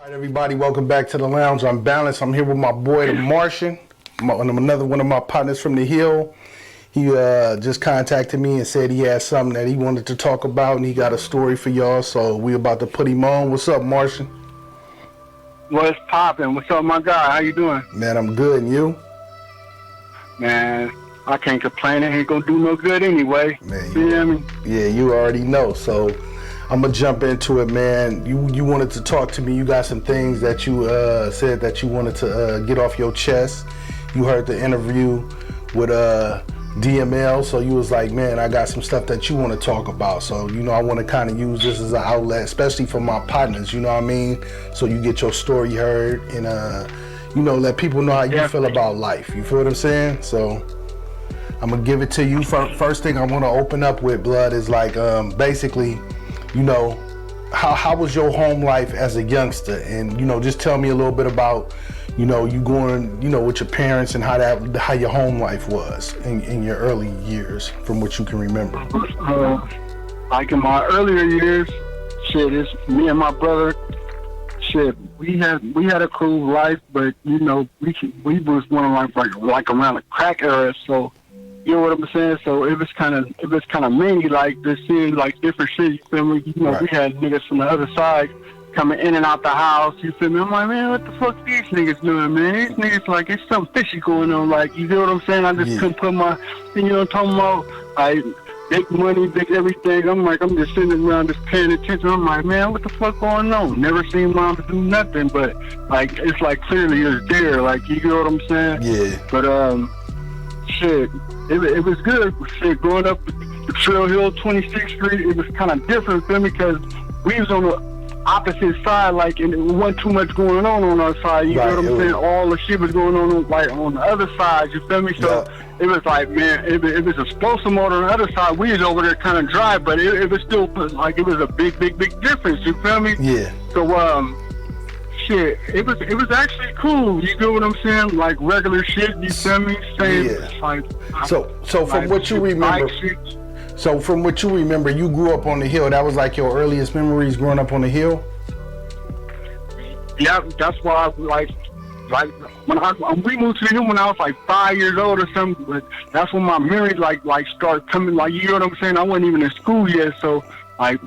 All right, everybody, welcome back to the lounge. I'm Balanced. I'm here with my boy, the Martian, another one of my partners from the Hill. He just contacted me and said he had something that he wanted to talk about, and he got a story for y'all, so we about to put him on. What's up, Martian? What's poppin'? What's up, my guy? How you doing? Man, I'm good, and you? Man, I can't complain. It ain't gonna do no good anyway. Man, you hear me? Yeah, you already know, so I'm gonna jump into it, man. You wanted to talk to me. You got some things that you said that you wanted to get off your chest. You heard the interview with DML, so you was like, man, I got some stuff that you want to talk about. So, I want to kind of use this as an outlet, especially for my partners, you know what I mean? So you get your story heard and, let people know how you feel about life. You feel what I'm saying? So I'm going to give it to you. First thing I want to open up with, Blood, is like basically, how was your home life as a youngster? And, just tell me a little bit about, you going, with your parents and how your home life was in your early years, from what you can remember. Like in my earlier years, it's me and my brother. We had a cool life, but we was one of like around the crack era, so. You know what I'm saying? So it was kind of mainly like this seeing like different shit. You feel me? Right. We had niggas from the other side coming in and out the house. You feel me? I'm like, man, what the fuck these niggas doing, man? These niggas like it's something fishy going on. Like, you know what I'm saying? I just couldn't put my, talking about like big money, big everything. I'm just sitting around just paying attention. I'm like, man, what the fuck going on? Never seen mom do nothing, but like it's like clearly it's there. Like, you know what I'm saying? Yeah. But it was good. Growing up Trail Hill, 26th Street, it was kind of different for me because we was on the opposite side, like, and it wasn't too much going on our side. You know what I'm saying? All the shit was going on, like, on the other side, you feel me? So it was like, man, it was explosive motor on the other side. We was over there kind of dry, but it was still, like, it was a big difference, you feel me? Yeah. So, it was actually cool. You know what I'm saying? Like regular shit. You feel me? Same. Yeah. Like, so from what you remember, you grew up on the Hill. That was like your earliest memories growing up on the Hill. Yeah, that's why like when we moved to the Hill when I was like 5 years old or something. But that's when my memories like start coming. Like, you know what I'm saying? I wasn't even in school yet, so like.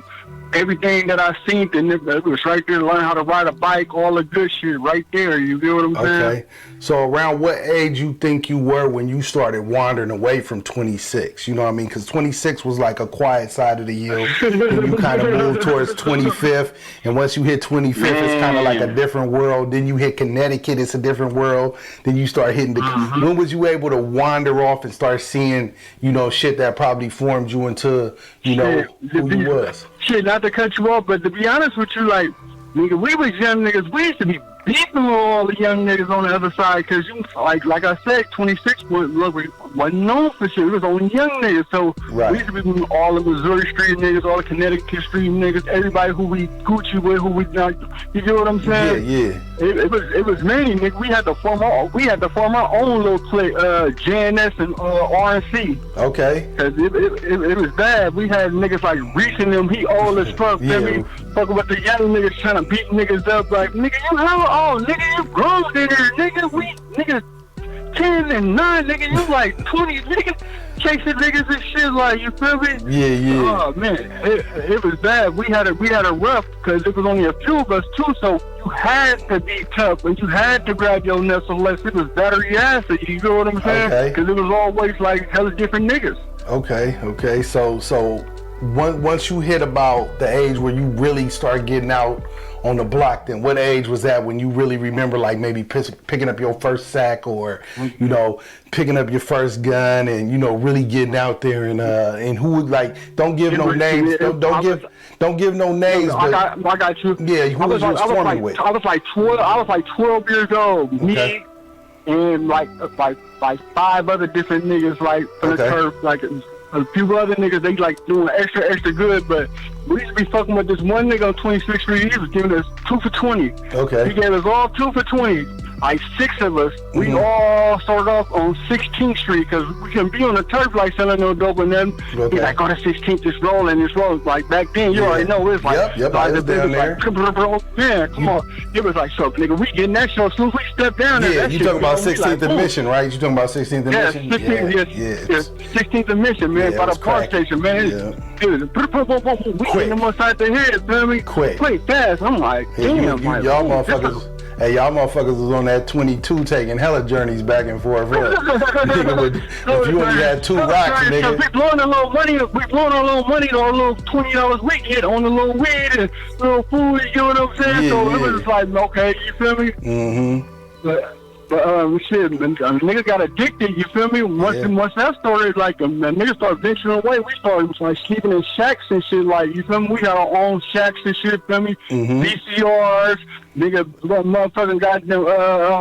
Everything that I seen, and it was right there to learn how to ride a bike, all the good shit right there. You know what I'm saying? Okay. So around what age you think you were when you started wandering away from 26? You know what I mean? Because 26 was like a quiet side of the Hill. Then you kind of moved towards 25th. And once you hit 25th, it's kind of like a different world. Then you hit Connecticut, it's a different world. Then you start hitting the... When was you able to wander off and start seeing, shit that probably formed you into, who you was? Shit, not to cut you off, but to be honest with you, like, nigga, we was young niggas. We used to be beefing with all the young niggas on the other side, because, like I said, 26 wasn't known for shit. It was only young niggas. So we used to be with all the Missouri Street niggas, all the Connecticut Street niggas, everybody who we Gucci with, who we not. You get what I'm saying? Yeah. It was many, nigga. We had to form our own little clique, JNS and RNC. Okay. Cause it was bad. We had niggas like reaching them. He old as fuck. Yeah. Me fucking with the young niggas trying to beat niggas up. Like, nigga, you hella old. Nigga, you grown nigga. Nigga, we niggas 10 and 9. Nigga, you like 20. Nigga, chasing niggas and shit. Like, you feel me? Yeah. Oh man, it was bad. We had a rough because it was only a few of us too. So you had to be tough and you had to grab your nuts unless it was battery acid. You know what I'm saying? Okay. Because it was always like hella different niggas. Okay. So once you hit about the age where you really start getting out on the block, then what age was that when you really remember, like, maybe picking up your first sack or, picking up your first gun and, really getting out there and who would, like, don't give no names, don't give no names. I got you. Yeah, who was you forming with? I was like 12 years old. Okay. Me and like 5 other different niggas, like, from the turf, like, a few other niggas, they like doing extra good, but we used to be fucking with this one nigga on 26th Street. He was giving us 2 for 20. Okay. He gave us all 2 for 20. like 6 of us. We all started off on 16th Street because we couldn't be on the turf like selling no dope and then be like, go to 16th, this roll and this roll. Like back then, you already know, it was like, yep, I was down there. Man, come on. It was like, so nigga, we getting that show as soon as we step down there. Yeah, you talking about 16th and Mission, right? You talking about 16th and yeah, Mission? 16th and Mission, man, by the park station, man. It was we hitting them upside the head, feel me? Quick, fast. I'm like, damn, y'all motherfuckers. Hey, y'all motherfuckers was on that 22 taking hella journeys back and forth. If you only had 2 rocks, nigga. We blowing a little money. We blowing a little money on a little $20 week hit on a little weed and little food. You know what I'm saying? Yeah, so it was just like, okay, you feel me? But shit, nigga got addicted, you feel me? Once that started, like, nigga started venturing away, we started, like, sleeping in shacks and shit, like, you feel me? We got our own shacks and shit, feel me? VCRs, nigga, motherfucking goddamn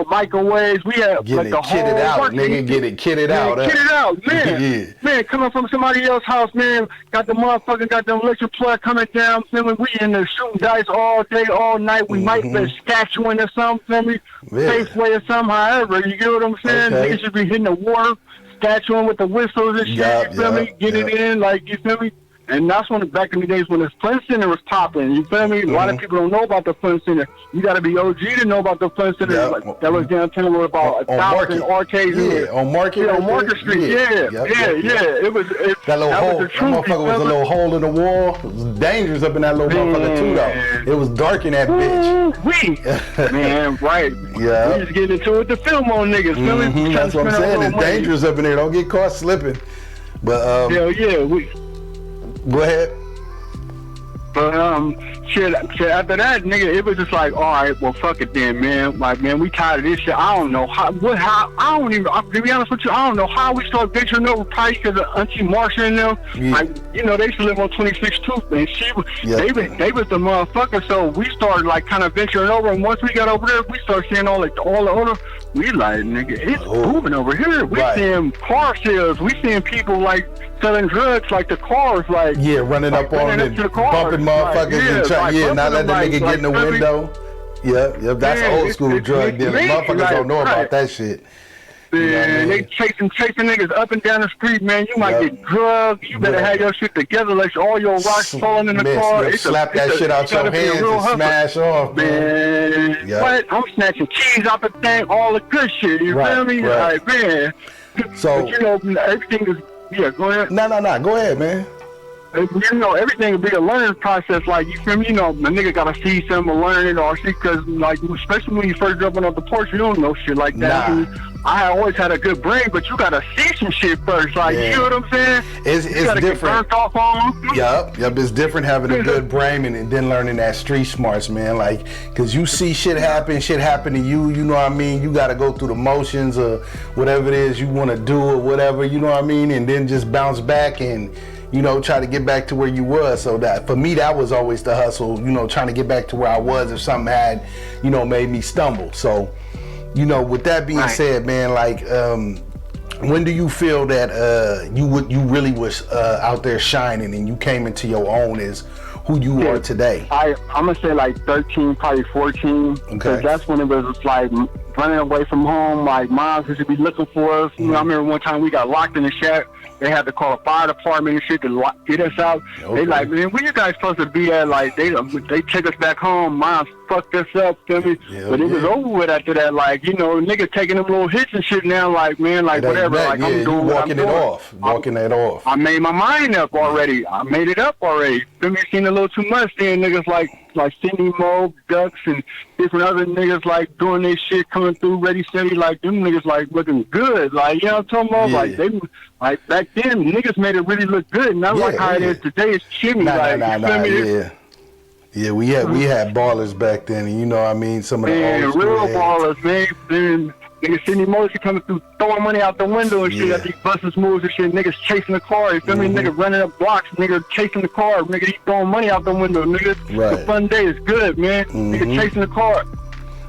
microwaves. We had, get like, it the whole kitted out, nigga, get it kitted out. Kitted out, man. Man, coming from somebody else's house, man, got the motherfucking goddamn electric plug coming down, feel me? We in there shooting dice all day, all night. We might be Saskatchewan or something, feel me? Safeway or something, however, you get what I'm saying? Niggas should be hitting the water, Saskatchewan with the whistles and shit, you feel me? Get it in, like, you feel me? And that's when, back in the days when the Flint Center was popping, you feel me? A lot of people don't know about the Flint Center. You got to be OG to know about the Flint Center. Like, that was downtown with about 1,000 arcades. On Market. Yeah, on Market Street. Yeah. It was that little hole. That motherfucker was a little hole in the wall. It was dangerous up in that little motherfucker too, though. It was dark in that bitch. Man, right. Yeah. We just getting into it to film on niggas. Feel me? That's what I'm saying. It's dangerous up in there. Don't get caught slipping. But go ahead. But shit, after that, nigga, it was just like, all right, well, fuck it then, man. Like, man, we tired of this shit. I don't know how, I don't even, to be honest with you, I don't know how we started venturing over, probably because of Auntie Martian and them. Like, you know, they used to live on 26th Tooth, man. They was the motherfucker, so we started, like, kind of venturing over, and once we got over there, we started seeing all the other, we like, nigga, it's moving over here. We seeing car sales. We seeing people, like, selling drugs, like the cars, like running up on it, bumping motherfuckers and trying, not letting the nigga get in the window. Yep, that's old school drug dealing. Motherfuckers don't know about that shit. Man, they chasing niggas up and down the street, man. You might get drugged. You better have your shit together, like all your rocks falling in the car. Slap that shit out your hands and smash off, man. What? I'm snatching keys out the thing, all the good shit. You feel me? Like, man. So, but you know, everything is. Yeah, go ahead. No. Go ahead, man. You know, everything will be a learning process. Like, you feel me? You know, the nigga gotta see something or learn it or see, because, like, especially when you first jumping up the porch, you don't know shit like that. I always had a good brain, but you gotta see some shit first. Like, you know what I'm saying? It's different. Get burnt off on. Yep. It's different having a good brain and then learning that street smarts, man. Like, cause you see shit happen to you. You know what I mean? You gotta go through the motions or whatever it is you want to do or whatever. You know what I mean? And then just bounce back and, you know, try to get back to where you was. So that, for me, that was always the hustle, you know, trying to get back to where I was if something had, you know, made me stumble. So, you know, with that being said, man, like, when do you feel that you really was out there shining and you came into your own as who you are today? I'm gonna say like 13, probably 14, because that's when it was like running away from home. Like, moms used to be looking for us. You know, I remember one time we got locked in the shack. They had to call a fire department and shit to get us out. They like, man, where you guys supposed to be at? Like, they take us back home. Moms fucked us up, feel me? But it was over with after that. Like, you know, niggas taking them little hits and shit now. Like, man, like, whatever. Like, I'm doing what I'm doing. Walking it off. I made my mind up already. I made it up already. Feel me? Seen a little too much. Seeing niggas like Sidney Mo, Ducks, and different other niggas like doing this shit, coming through Ready Steady, like them niggas like looking good. Like, you know what I'm talking about? Like, they, like, back then niggas made it really look good. Not like how it is today. It's chimney. We had ballers back then, and you know what I mean? Some of the old real ballers, man. Then niggas Sidney Mo coming through, throwing money out the window and shit at these buses moves and shit. Niggas chasing the car, you feel me? Niggas running up blocks, niggas chasing the car, niggas he throwing money out the window, niggas. The fun day is good, man. Niggas chasing the car.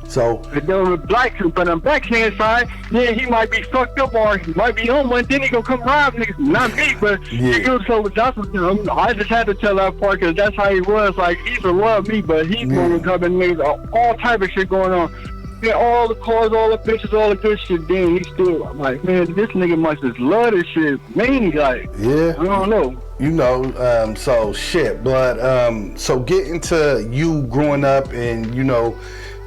So, and then with black, but on backhand side, he might be fucked up or he might be on one, then he gonna come rob niggas. Not me, but so that's what, you know, I just had to tell that part because that's how he was. Like, he used to love me, but he's gonna come in niggas, all type of shit going on. Yeah, all the cars, all the bitches, all the good shit. Then he still, I'm like, man, this nigga must just love this shit. Man, like, yeah, I don't know. You know, so shit, but so get into you growing up and you know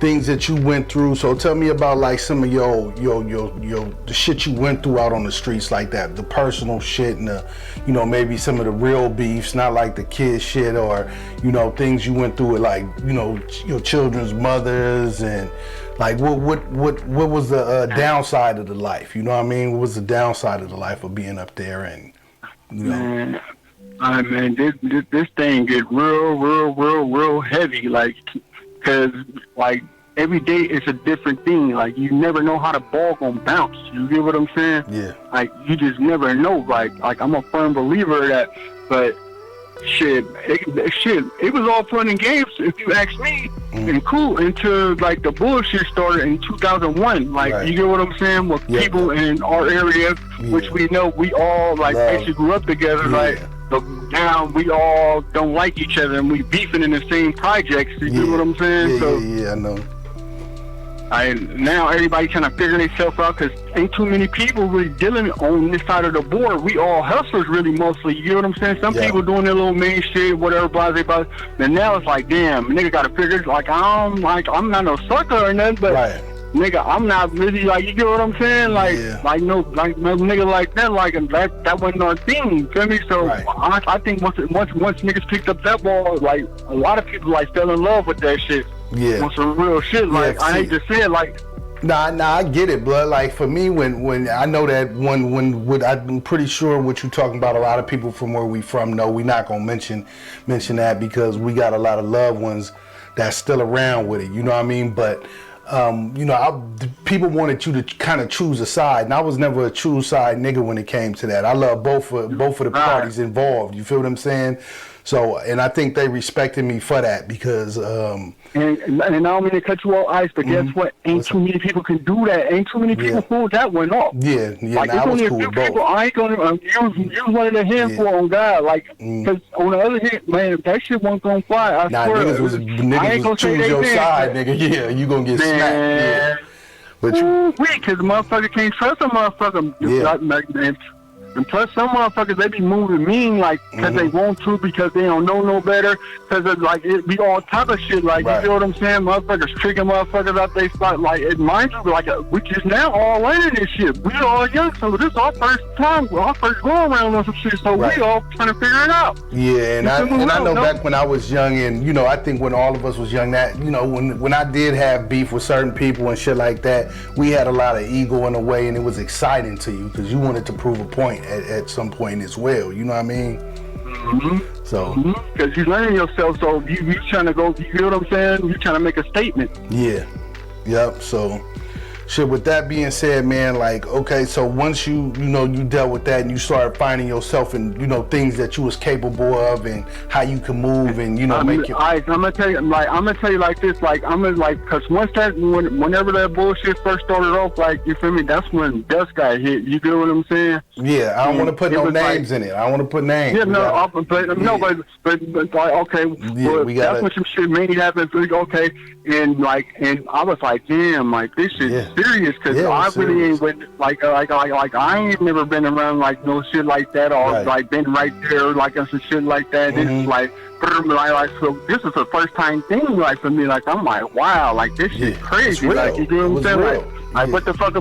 things that you went through. So tell me about like some of your the shit you went through out on the streets, like that, the personal shit and the, you know, maybe some of the real beefs, not like the kid shit, or you know things you went through with like, you know, your children's mothers, and like what was the downside of the life? You know what I mean? What was the downside of the life of being up there and, you know? Man, this thing get real heavy, like, cause like every day it's a different thing. Like you never know how the ball gonna bounce. You get what I'm saying? Yeah. Like you just never know. Like I'm a firm believer of that. But shit, it was all fun and games if you ask me, and cool until like the bullshit started in 2001. Like you get what I'm saying? With people in our area, which we know we all like basically grew up together, like. But now we all don't like each other and we beefing in the same projects. You know what I'm saying? Yeah, I know. Now everybody trying to figure themselves out because ain't too many people really dealing on this side of the board. We all hustlers really mostly. You know what I'm saying? Some people doing their little main shit, whatever, blah. And now it's like, damn, nigga got to figure it. Like I'm not no sucker or nothing, but. Nigga, I'm not really like, you get what I'm saying? Like no nigga like that, like that wasn't our thing. You feel me? So I think once niggas picked up that ball, like a lot of people like fell in love with that shit. Yeah, on some real shit. Like I hate to say it, like. Nah, I get it, blood. Like for me, when I know that when I'm pretty sure what you're talking about. A lot of people from where we from know we not gonna mention that because we got a lot of loved ones that's still around with it. You know what I mean? But. You know, people wanted you to kind of choose a side, and I was never a true side nigga when it came to that. I love both of the parties involved. You feel what I'm saying? So, and I think they respected me for that because. And I don't mean to cut you off, Ice, but guess what? Ain't too many people can do that. Ain't too many people pulled that one off. Yeah. Like, nah, it's only a cool few people. I ain't gonna use one of the handful on God. Like, because on the other hand, man, that shit wasn't gonna fly. I swear. Niggas was choose your side, nigga. Yeah, you gonna get smacked. Yeah. But because the motherfucker can't trust a motherfucker. Yeah. And plus, some motherfuckers, they be moving mean, like, because they want to, because they don't know no better, because like, it be all type of shit, like, you know what I'm saying? Motherfuckers tricking motherfuckers out they spot, like, it mind you, like, we just now all learning this shit. We all young, so this is our first time, our first go around on some shit, so we all trying to figure it out. Yeah, and I know back when I was young, and, you know, I think when all of us was young, that, you know, when I did have beef with certain people and shit like that, we had a lot of ego in a way, and it was exciting to you, because you wanted to prove a point at some point as well, you know what I mean? So because you learning yourself, so you trying to go, you know what I'm saying? You trying to make a statement. So shit, with that being said, man, like, okay, so once you dealt with that and you started finding yourself in, you know, things that you was capable of and how you can move and, you know, I'm gonna tell you like this, like, cause whenever that bullshit first started off, like, you feel me, that's when dust got hit, you get what I'm saying? Yeah, I don't want to put no names in it. I don't want to put names. Yeah, but like, okay, that's when some shit maybe happened, okay, and I was like, damn, like, this shit serious, because I really ain't with, like I ain't never been around like no shit like that, or like been right there like on some shit like that. This is like so this is the first time thing like for me, like I'm like, wow, like this shit crazy, like, you know what I'm saying, like what the fuck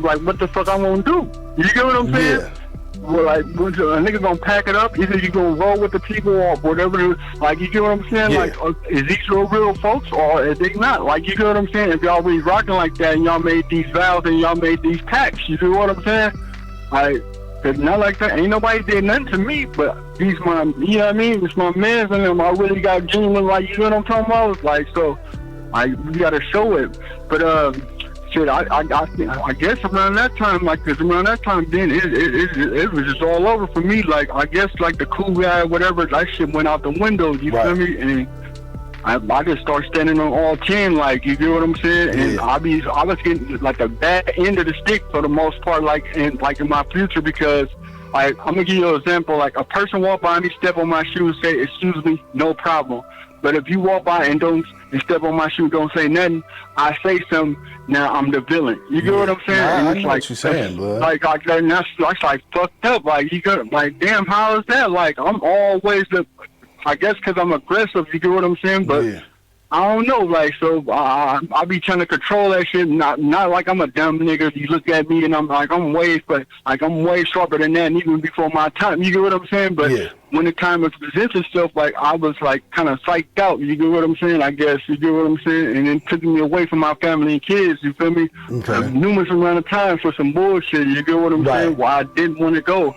I'm gonna do, you get what I'm saying? Well, like, a nigga gonna pack it up, either you gonna roll with the people or whatever, like, you get what I'm saying? Like, is these your real folks or is they not? Like, you get what I'm saying? If y'all really rocking like that and y'all made these vows and y'all made these pacts, you feel what I'm saying? Like, cause not like that, ain't nobody did nothing to me, but these my, you know what I mean? It's my mans and them, I really got genuine, like, you know what I'm talking about? Like, so, we gotta show it, but, shit, I guess around that time, like, cause around that time, then it was just all over for me. Like, I guess, like, the cool guy, whatever, that shit went out the window. You feel me? And I just start standing on all 10, like, you get what I'm saying? And I was getting like the bad end of the stick for the most part, like in my future, because, like, I'm gonna give you an example. Like, a person walk by me, step on my shoes, say, "Excuse me," no problem. But if you walk by and don't and step on my shoe, don't say nothing. I say something, now I'm the villain. You get what I'm saying? Nah, and I it's know like, what you're saying, blood. like that's like fucked up. Like, you got, like, damn, how is that? Like, I'm always I guess because I'm aggressive, you get what I'm saying? But yeah. I don't know, like, so I be trying to control that shit. Not like I'm a dumb nigga. You look at me and I'm like, I'm way sharper than that, and even before my time. You get what I'm saying? But when the time was presenting stuff, like, I was like kind of psyched out. You get what I'm saying? I guess you get what I'm saying. And it took me away from my family and kids. You feel me? Okay. Numerous amount of times for some bullshit. You get what I'm saying? Why I didn't want to go.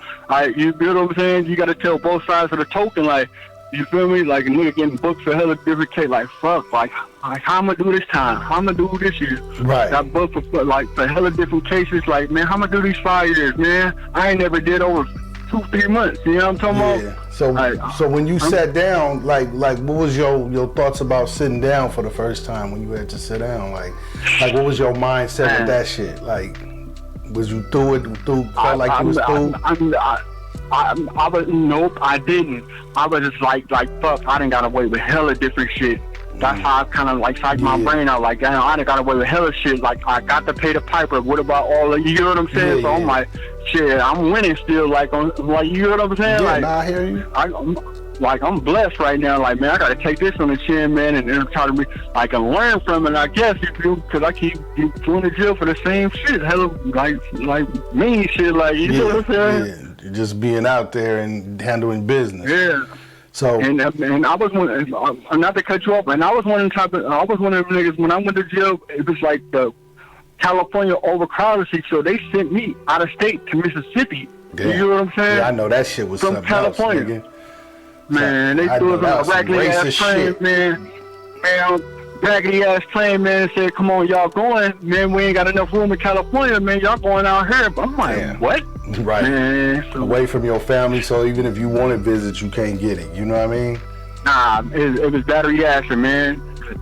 You get what I'm saying? You got to tell both sides of the token, like. You feel me? Like a nigga getting booked for hella different case. Like, fuck, like how I'm gonna do this time? How I'm gonna do this year? Right. Got booked for hella different cases. Like, man, how I'm gonna do these 5 years, man? I ain't never did over 2-3 months. You know what I'm talking about? So when you sat down, like what was your thoughts about sitting down for the first time when you had to sit down? Like what was your mindset with that shit? Like, was you through it? Felt like you was through? I was, nope, I didn't. I was just like, fuck, I done got away with hella different shit. That's how I kind of like psyched my brain out. Like, damn, I done got away with hella shit. Like, I got to pay the piper. What about all of you? Know what I'm saying? So I'm like, shit, I'm winning still. Like, you know what I'm saying? Yeah, like, I hear you. I'm blessed right now. Like, man, I got to take this on the chin, man, and try to be, like, and learn from it, I guess, because I keep going to jail for the same shit. Hella, like mean shit. Like, you know what I'm saying? Yeah. Just being out there and handling business. Yeah. So and I was one, not to cut you off, and I was one of them niggas when I went to jail. It was like the California overcrowded, so they sent me out of state to Mississippi. Damn. You know what I'm saying? Yeah, I know that shit was from something California. Else, nigga. Man, they threw us on a raggedy ass train, man. Raggedy ass train, man, and said, come on, y'all going. Man, we ain't got enough room in California, man. Y'all going out here. But I'm like, what? Right. Man, so, away from your family, so even if you want to visit, you can't get it. You know what I mean? Nah, it was battery acid, man.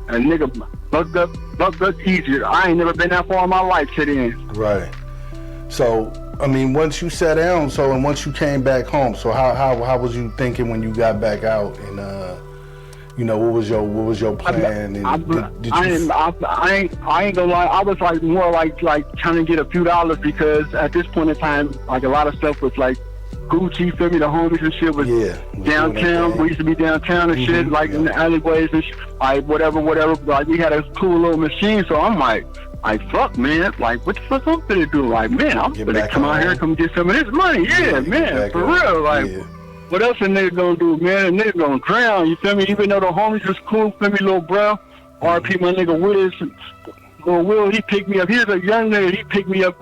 A nigga bucked up easier. I ain't never been that far in my life to the end. Right. So, I mean, once you sat down, and once you came back home, so how was you thinking when you got back out, and you know, what was your plan? And I ain't gonna lie. I was like more like trying to get a few dollars, because at this point in time, like, a lot of stuff was like Gucci, feel me, the homies and shit was downtown. We used to be downtown and shit, like in the alleyways and shit, like whatever. Like, we had a cool little machine, so I'm like, fuck, man, like, what the fuck I'm gonna do? Like, man, I'm gonna come out here, come get some of this money. Yeah, man, for real, like. Yeah. What else a nigga gonna do, man? A nigga gonna drown, you feel me? Even though the homies was cool, feel me, little bro. RP, my nigga Wiz. Lil Will, he picked me up. He was a young nigga. He picked me up.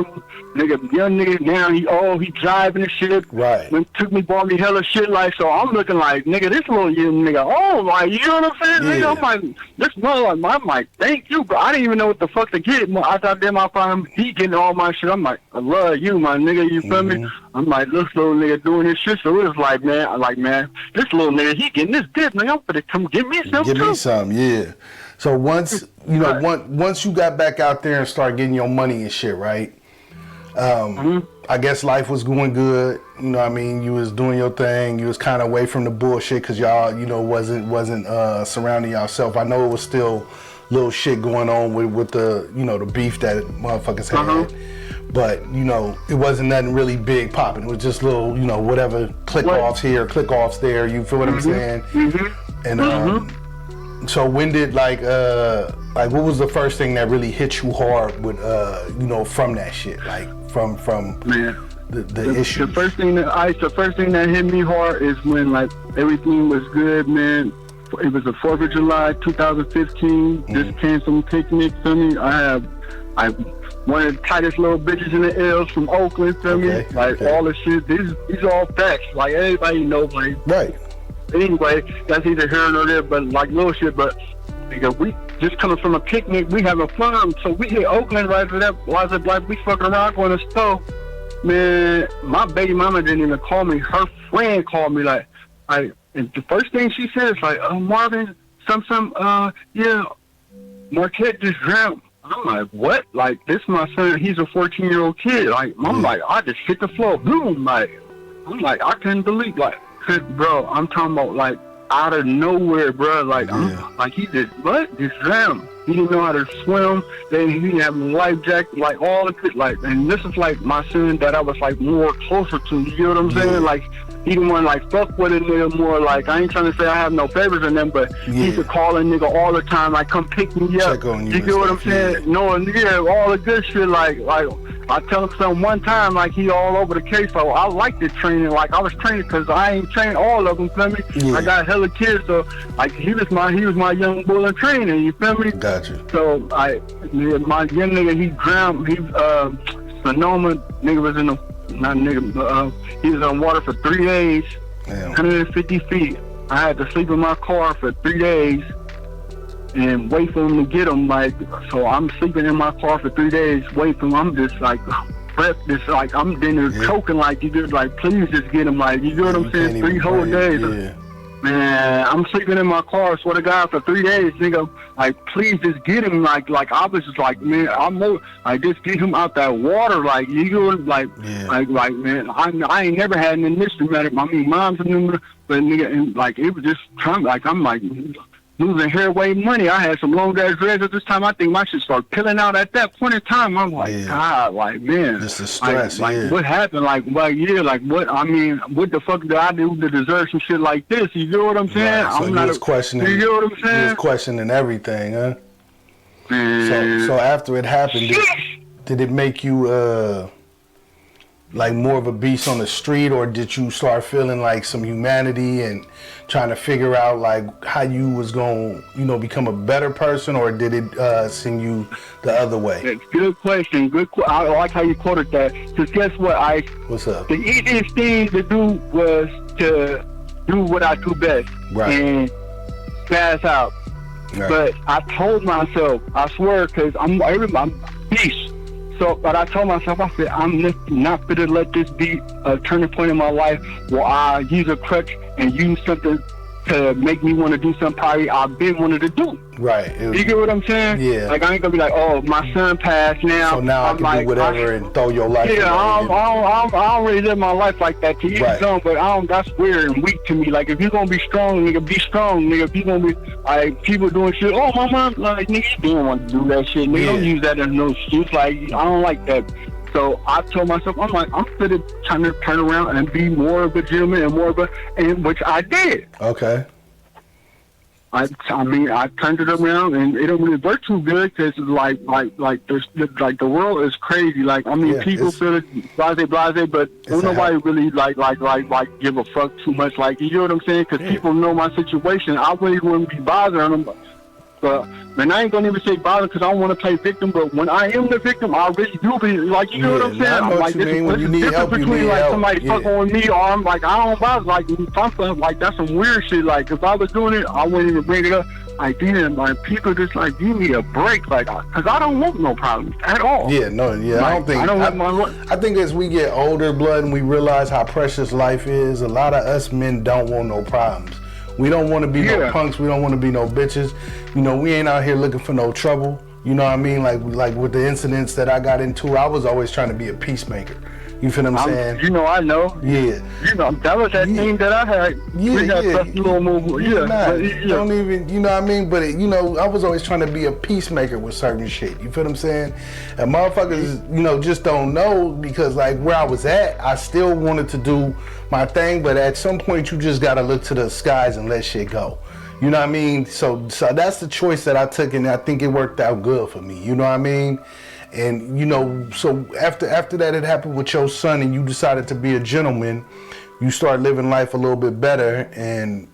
Nigga, young nigga, now he driving and shit. Right. Then bought me hella shit, like, so I'm looking like, nigga, this little young nigga, like, you know what I'm saying? Yeah. Nigga, I'm like, this mother, I'm like, thank you, bro. I didn't even know what the fuck to get. I thought them, I found him, he getting all my shit. I'm like, I love you, my nigga, you feel me? I'm like, this little nigga doing this shit, so it was like, man, this little nigga, he getting this dip, nigga, I'm gonna come give me some, Give me some, yeah. So once, you know, once you got back out there and started getting your money and shit, right? I guess life was going good. You know what I mean? You was doing your thing. You was kind of away from the bullshit because y'all, you know, wasn't surrounding yourself. I know it was still little shit going on with the, you know, the beef that motherfuckers had. But, you know, it wasn't nothing really big popping. It was just little, you know, whatever, click-offs here, click-offs there. You feel what I'm saying? And so when did, like what was the first thing that really hit you hard with, you know, from that shit? Like, from the issue? The first thing that hit me hard is when, like, everything was good, man. It was the 4th of July, 2015. Just came from picnic, feel me? I one of the tightest little bitches in the L's from Oakland, feel me? Like, all the shit. These are all facts. Like, everybody knows, like. Right. Anyway, that's either here or there, but like little shit. But nigga, we just coming from a picnic, we having fun. So we hit Oakland right after that. Why is it like we fucking around going to the store? Man, my baby mama didn't even call me. Her friend called me, like, and the first thing she said is like, Marvin, yeah, Marquette just drowned. I'm like, what? Like, this my son, he's a 14-year-old kid. Like, I'm like, I just hit the floor, boom, like, I'm like, I couldn't believe, like, bro, I'm talking about, like, out of nowhere, bro. Like, he just drowned. He didn't know how to swim. Then he didn't have a life jacket. Like, all of it. Like, and this is like my son that I was like more closer to. You know what I'm saying? Like, he didn't want to like fuck with a nigga more. Like, I ain't trying to say I have no favors in them, but he used to call a nigga all the time. Like, come pick me up. Check on you. You get what I'm saying? No, all the good shit. Like I tell him something one time, like he all over the case. So I like the training. Like I was training because I ain't trained all of them. Feel me? Yeah. I got hella kids, so like he was my young bull in training. You feel me? Gotcha. So my young nigga, he drowned. He Sonoma nigga was in the he was on water for 3 days, 150 feet. I had to sleep in my car for 3 days and wait for him to get him. Like, so I'm sleeping in my car for 3 days, waiting for him. I'm just like, like I'm dinner choking, like you did, like please just get him, like you know what I'm saying? 3 whole days. Yeah. Man, I'm sleeping in my car, swear to God, for 3 days, nigga. Like, please just get him. Like I was just like, man, like just get him out that water. Like, you know, like man, I ain't never had an initiative matter. I mean, mom's a number, but nigga, and like it was just trying. Like I'm like losing hair, weight, money. I had some long ass dreads at this time. I think my shit started peeling out at that point in time. I'm like, God, like man, just the stress. Like what happened? Like what? I mean, what the fuck did I do to deserve some shit like this? You know what I'm saying? Right. So I'm not questioning. You know what I'm saying? You was questioning everything, huh? So after it happened, did it make you like more of a beast on the street, or did you start feeling like some humanity and trying to figure out like how you was going, become a better person, or did it send you the other way? Good question. I like how you quoted that. Because guess what, what's up? The easiest thing to do was to do what I do best, and pass out. Right. But I told myself, I swear, because I'm beast. So, but I told myself, I said, I'm not going to let this be a turning point in my life where I use a crutch and use something to make me want to do something probably I've been wanting to do. Right. You get what I'm saying? Yeah. Like, I ain't going to be like, oh, my son passed now. So now I can do whatever and throw your life away. I don't really live my life like that to each his own, but that's weird and weak to me. Like, if you're going to be strong, nigga, be strong, nigga. If you're going to be, like, people doing shit, oh, my mom, like, nigga, you didn't want to do that shit. Nigga, don't use that as no excuse. Like, I don't like that. So I told myself, I'm trying to turn around and be more of a gentleman and which I did. Okay. I mean, I turned it around, and it don't really work too good because the world is crazy. Like, I mean, people feel it blase, but don't nobody really like give a fuck too much. Like, you know what I'm saying? Because people know my situation. I really wouldn't be bothering them. But man, I ain't gonna even say bother because I don't want to play victim. But when I am the victim, I really do be like, you know what I'm saying? I'm like, this is different between like somebody fucking with me, or I'm like, I don't bother. Like, something like that's some weird shit. Like, if I was doing it, I wouldn't even bring it up. Like, damn, like people just like give me a break, like, because I don't want no problems at all. Yeah, no, yeah, like, I think as we get older, blood, and we realize how precious life is, a lot of us men don't want no problems. We don't want to be no punks. We don't want to be no bitches. We ain't out here looking for no trouble. You know what I mean? Like with the incidents that I got into, I was always trying to be a peacemaker. You feel what I'm saying? I know. Yeah. That was that thing that I had. Little movement. Don't even, you know what I mean? But, I was always trying to be a peacemaker with certain shit. You feel what I'm saying? And motherfuckers, just don't know because, like, where I was at, I still wanted to do my thing, but at some point, you just got to look to the skies and let shit go. You know what I mean? So that's the choice that I took, and I think it worked out good for me. You know what I mean? And, so after that it happened with your son and you decided to be a gentleman, you start living life a little bit better and,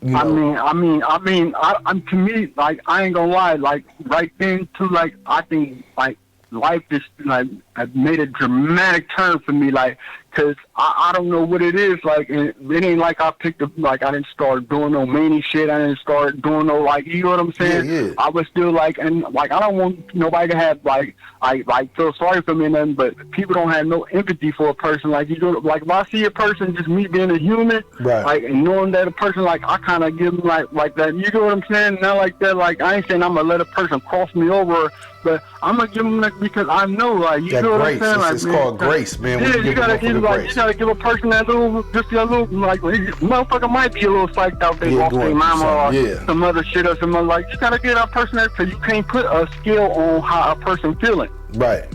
I mean, to me, like, I ain't gonna lie, like, right then, too, like, I think, like, life just, like, made a dramatic turn for me, like, because I don't know what it is, like, and it ain't like I picked up, like, I didn't start doing no many shit, I didn't start doing no, like, you know what I'm saying? Yeah. I was still, like, and, like, I don't want nobody to have, like, I feel sorry for me and nothing, but people don't have no empathy for a person, like, you know, like, if I see a person, just me being a human, like, and knowing that a person, like, I kind of give them, like that, you know what I'm saying? Not like that, like, I ain't saying I'm going to let a person cross me over, but I'm going to give them, like, because I know, like, you know know grace. what I'm saying? It's Like, called grace, man. Yeah, you gotta give grace. you gotta give a person that little, just a little, like, motherfucker might be a little psyched out there off their mama or some other shit or some other, like, you gotta get that person that, cause you can't put a skill on how a person feeling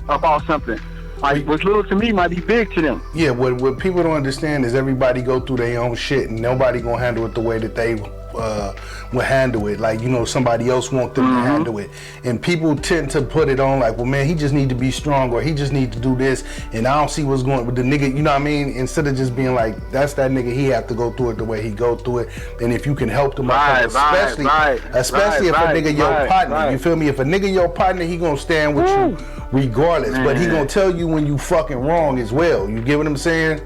about something. Like, what's little to me might be big to them. Yeah, what people don't understand is everybody go through their own shit, and nobody gonna handle it the way that they will handle it. Like, you know, somebody else want them to handle it. And people tend to put it on like, well, man, he just need to be strong, or he just need to do this, and I don't see what's going with the nigga, you know what I mean? Instead of just being like, that's that nigga, he have to go through it the way he go through it. And if you can help them especially if a nigga your partner, you feel me? If a nigga your partner, he gonna stand with you regardless, but he gonna tell you when you fucking wrong as well. You get what I'm saying?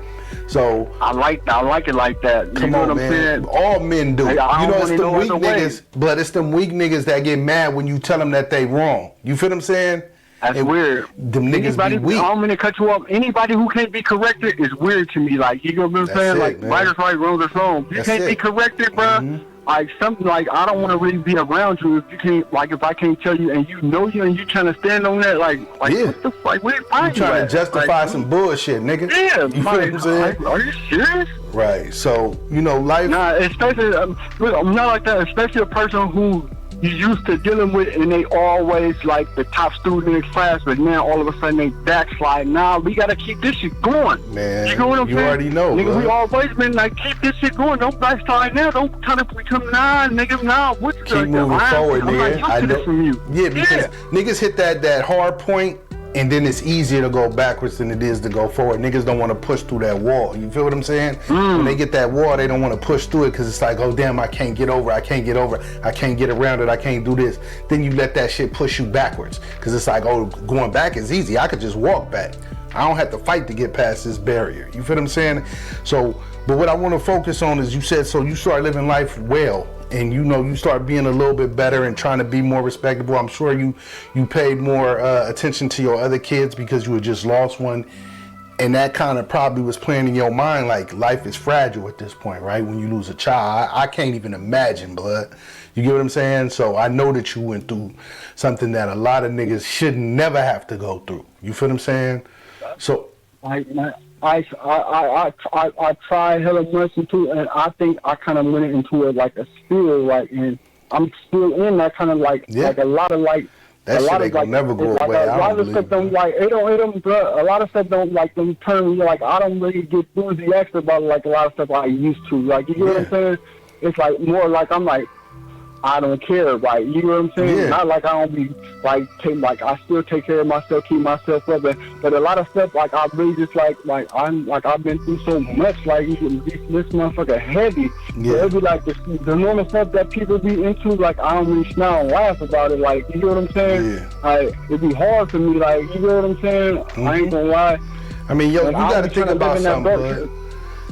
So I like it like that. You come know on, what I'm man. saying? All men do. Hey, you know, it's the weak niggas, but it's them weak niggas that get mad when you tell them that they wrong. You feel what I'm saying? That's weird. Them niggas be weak. I don't mean to cut you off. Anybody who can't be corrected is weird to me. Like, you know what I'm saying? Like, right is right, wrong is wrong. You can't be corrected, bro. Like, something like, I don't want to really be around you if you can't, like, if I can't tell you and you know you and you trying to stand on that, like what the fuck, where you trying to justify some bullshit, nigga. Yeah, you feel what I'm saying? Like, are you serious? Right. So, you know, life. Nah, especially, I'm not like that, especially a person who you used to dealing with and they always like the top student in class, but now all of a sudden they backslide. Nah, we gotta keep this shit going. Man, you know what I'm saying? Already know, nigga, bro. we always been like, keep this shit going. Don't backslide now. Don't try to become nigga. What's keep moving forward, nigga. I know. From you. Yeah, because niggas hit that hard point, and then it's easier to go backwards than it is to go forward. Niggas don't want to push through that wall. You feel what I'm saying? When they get that wall, they don't want to push through it because it's like, oh, damn, I can't get over. I can't get around it. I can't do this. Then you let that shit push you backwards because it's like, oh, going back is easy. I could just walk back. I don't have to fight to get past this barrier. You feel what I'm saying? So, but what I want to focus on is you said, so you start living life well. And you know, you start being a little bit better and trying to be more respectable. I'm sure you paid more attention to your other kids because you had just lost one, and that kind of probably was playing in your mind like life is fragile at this point, right? When you lose a child, I can't even imagine, blood. You get what I'm saying? So I know that you went through something that a lot of niggas should never have to go through. You feel what I'm saying? So I tried hella much into it, and I think I kind of went into it like a spill, like, and I'm still in that kind of like a lot of like that a shit lot ain't of like never go away. A lot of stuff don't like it don't bro, a lot of stuff don't like them turn me like I don't really get enthusiastic about like a lot of stuff I used to. Like, you know what I'm saying? It's like more like I'm like, I don't care, like, you know what I'm saying? Yeah. Not like I don't be like I still take care of myself, keep myself up, but a lot of stuff like I really just like I've been through so much, like this motherfucker heavy. Yeah. So it'd be like the normal stuff that people be into, like I don't really smile and laugh about it, like, you know what I'm saying? Yeah. Like, it'd be hard for me, like, you know what I'm saying? I ain't gonna lie. I mean, yo, you gotta think about something,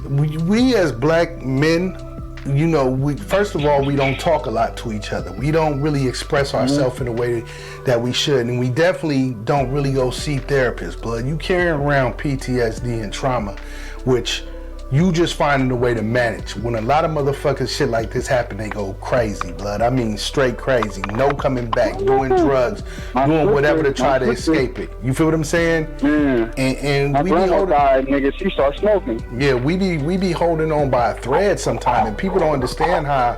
bud. We as black men, you know, first of all, we don't talk a lot to each other. We don't really express ourselves in a way that we should, and we definitely don't really go see therapists, blood. You carrying around PTSD and trauma, which you just finding a way to manage. When a lot of motherfuckers shit like this happen, they go crazy, blood. I mean, straight crazy. No coming back, doing drugs, doing whatever to try to escape it. You feel what I'm saying? Yeah. And my we be holding, died, nigga. She started smoking. Yeah, we be holding on by a thread sometimes, and people don't understand how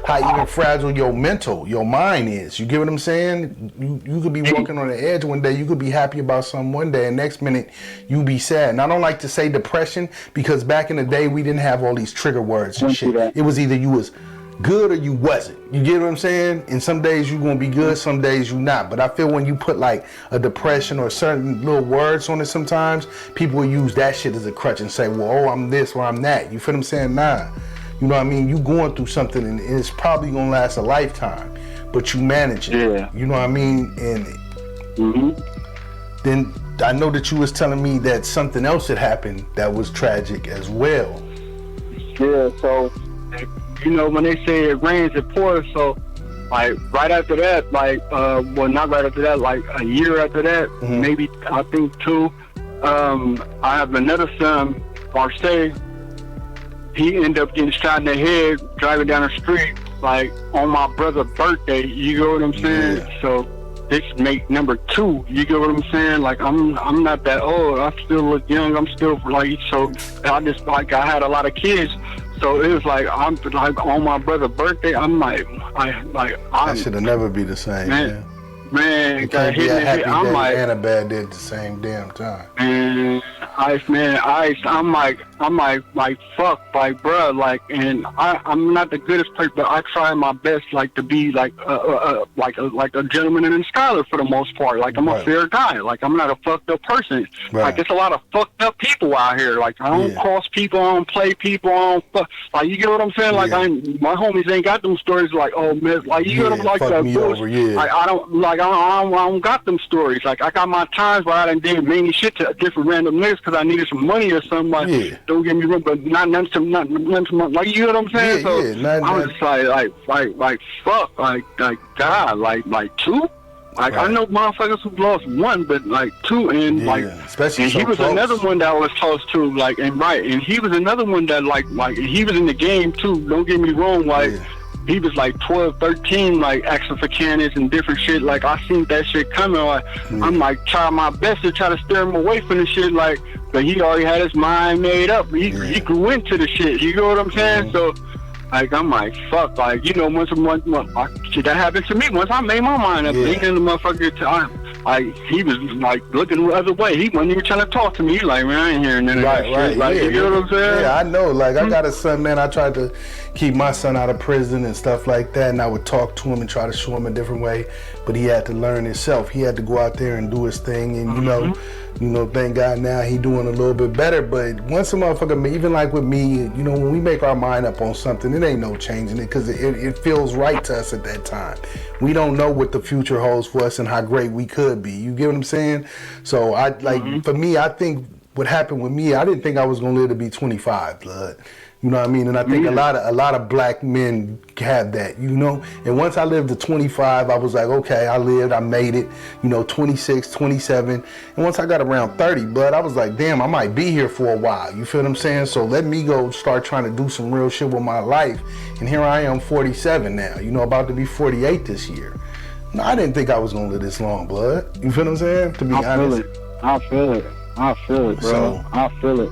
even fragile your mind is. You get what I'm saying? You could be walking on the edge one day, you could be happy about something one day, and next minute you be sad. And I don't like to say depression because back in the day we didn't have all these trigger words and shit. It was either you was good or you wasn't. You get what I'm saying? And some days you gonna be good, some days you not. But I feel when you put like a depression or certain little words on it, sometimes people will use that shit as a crutch and say, well, oh, I'm this or I'm that. You feel what I'm saying? Nah. You know what I mean? You going through something and it's probably gonna last a lifetime, but you manage it. Yeah. You know what I mean? And then I know that you was telling me that something else had happened that was tragic as well. Yeah, so, you know, when they say it rains, it pours, so, like, right after that, like, well, not right after that, like, a year after that, maybe, I think, 2, I have another son, Martian. He ended up getting shot in the head driving down the street, like, on my brother's birthday, you know what I'm saying? Yeah. So, this make number 2. You get what I'm saying? Like I'm not that old. I still look young. I'm still like, so I just like I had a lot of kids. So it was like I'm like on my brother's birthday. I'm like I should have never be the same, man. Man, it can't be a happy day I'm like, and a bad day at the same damn time. And I'm like fuck, like bruh, like, and I'm not the goodest person, but I try my best, like to be like a gentleman and a scholar for the most part. Like I'm a fair guy. Like I'm not a fucked up person. Right. Like there's a lot of fucked up people out here. Like I don't cross people, I don't play people, I don't fuck. Like you get what I'm saying? Like my homies ain't got them stories. Like oh man, like you get what I'm like that bullshit. Like I don't got them stories. Like I got my times where I done did many shit to different random niggas because I needed some money or something. Like don't get me wrong, but not like you know what I'm saying. I'm just like fuck, like God, like 2. Like I know motherfuckers who lost 1, but like 2, and like especially and he was close. Another one that was close to, like, and he was another one that like he was in the game too. Don't get me wrong, like. He was like 12, 13, like asking for cannons and different shit. Like I seen that shit coming. Like I'm like trying my best to try to steer him away from the shit. Like, but he already had his mind made up. He grew into the shit. You know what I'm saying? So, like I'm like fuck. Like you know, once shit that happened to me. Once I made my mind up, thinking the motherfucker time. Like he was like looking the other way. He wasn't even trying to talk to me. He like, man, I ain't hearing none of that shit. Like you know what I'm saying? Yeah, I know. Like I got a son, man. I tried to keep my son out of prison and stuff like that, and I would talk to him and try to show him a different way. But he had to learn himself. He had to go out there and do his thing. And you know, thank God now he doing a little bit better. But once a motherfucker, even like with me, you know, when we make our mind up on something, it ain't no changing it because it feels right to us at that time. We don't know what the future holds for us and how great we could be. You get what I'm saying? So I like for me, I think what happened with me, I didn't think I was gonna live to be 25, blood. You know what I mean? And I think a lot of black men have that, you know? And once I lived to 25, I was like, okay, I lived, I made it, you know, 26, 27. And once I got around 30, blood, I was like, damn, I might be here for a while. You feel what I'm saying? So let me go start trying to do some real shit with my life. And here I am, 47 now, you know, about to be 48 this year. No, I didn't think I was gonna live this long, blood. You feel what I'm saying? To be honest. I feel it, bro. So, I feel it.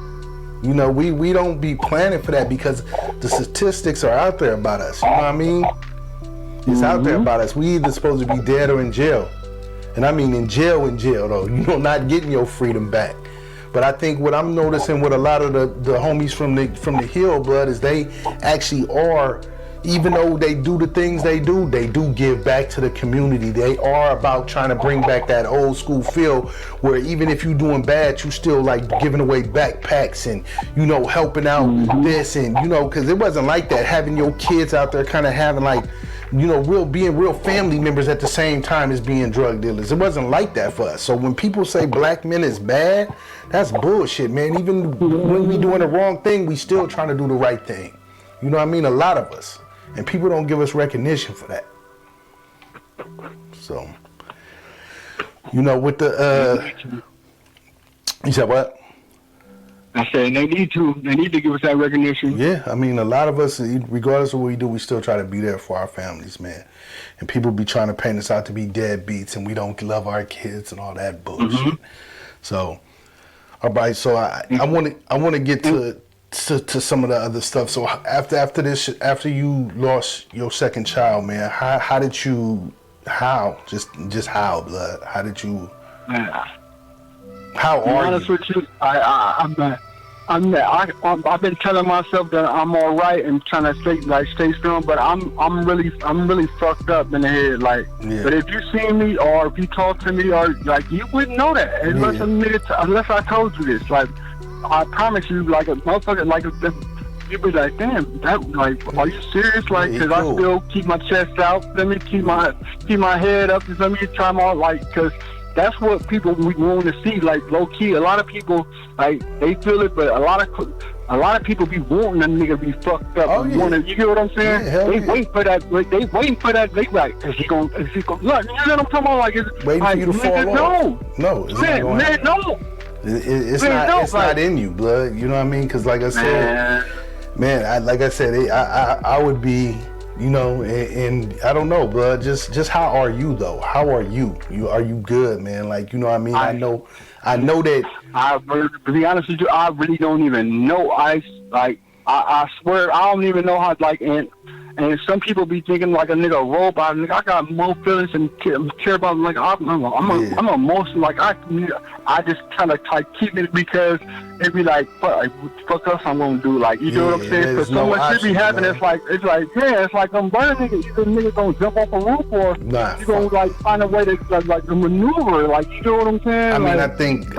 You know, we don't be planning for that because the statistics are out there about us. You know what I mean? It's out there about us. We either supposed to be dead or in jail. And I mean in jail though. You know, not getting your freedom back. But I think what I'm noticing with a lot of the homies from the Hill, blood, is they actually are, even though they do the things they do give back to the community. They are about trying to bring back that old school feel where even if you're doing bad, you still like giving away backpacks and, you know, helping out this and, you know, because it wasn't like that. Having your kids out there kind of having like, you know, being real family members at the same time as being drug dealers. It wasn't like that for us. So when people say black men is bad, that's bullshit, man. Even when we doing the wrong thing, we still trying to do the right thing. You know what I mean? A lot of us. And people don't give us recognition for that. So, you know, with the, you said what? I said they need to give us that recognition. Yeah, I mean, a lot of us, regardless of what we do, we still try to be there for our families, man. And people be trying to paint us out to be deadbeats and we don't love our kids and all that bullshit. So, all right, so I want to get to some of the other stuff. So after you lost your second child, man, how did you just how, blood? How did you? How are you? To be honest with you, I've been telling myself that I'm all right and trying to stay strong, but I'm really fucked up in the head. Like, but if you see me or if you talk to me or like, you wouldn't know that unless I told you this. Like, I promise you, like a motherfucker, like you'd be like, damn, that like, are you serious? Like, cause I still keep my chest out. Let me keep my head up. Let me try my cause that's what people we want to see. Like low key, a lot of people like they feel it, but a lot of people be wanting them nigga be fucked up. Oh, yeah. You get what I'm saying? Yeah, they wait for that. Like, they waiting for that. They like, is he gonna? Look, you know what I'm talking about? Like, waiting for you to fall off. No, it's not going man, no. It's not in you, blood. You know what I mean? Because like I said, man, I would be You know, and I don't know, bro. Just how are you though? How are you? Are you good, man? Like, you know what I mean? I know that. To be honest with you, I really don't even know. I swear, I don't even know how, like, and some people be thinking like a nigga a robot. Nigga, I got more feelings and care about, like, I'm emotional. Like, I just kind of like keep it because it be like, fuck us, I'm gonna do, like, you know what I'm saying? Because so much shit be happening. Man. It's like I'm burning niggas. You niggas gonna jump off a roof, or you gonna like find a way to like maneuver, like, you know what I'm saying? I mean, like, I think.